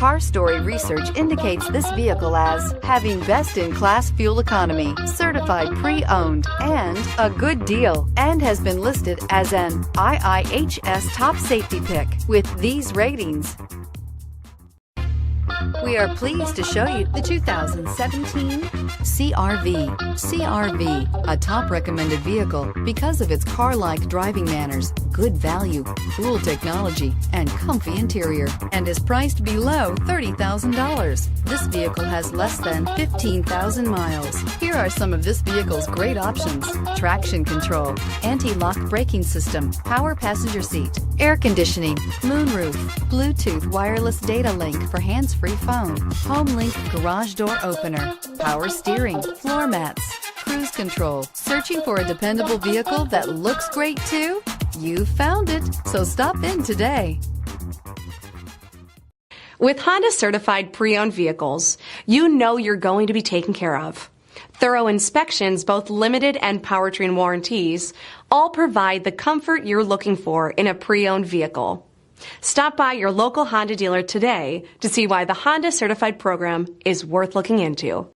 Car Story research indicates this vehicle as having best-in-class fuel economy, certified pre-owned, and a good deal, and has been listed as an IIHS top safety pick with these ratings. We are pleased to show you the 2017 CR-V. CR-V, a top recommended vehicle because of its car-like driving manners, good value, cool technology, and comfy interior, and is priced below $30,000. This vehicle has less than 15,000 miles. Here are some of this vehicle's great options: traction control, anti-lock braking system, power passenger seat, air conditioning, moonroof, Bluetooth wireless data link for hands-free phone, HomeLink garage door opener, power steering, floor mats, cruise control. Searching for a dependable vehicle that looks great too? You found it, so stop in today. With Honda certified pre-owned vehicles, you know you're going to be taken care of. Thorough inspections, both limited and powertrain warranties, all provide the comfort you're looking for in a pre-owned vehicle. Stop by your local Honda dealer today to see why the Honda Certified program is worth looking into.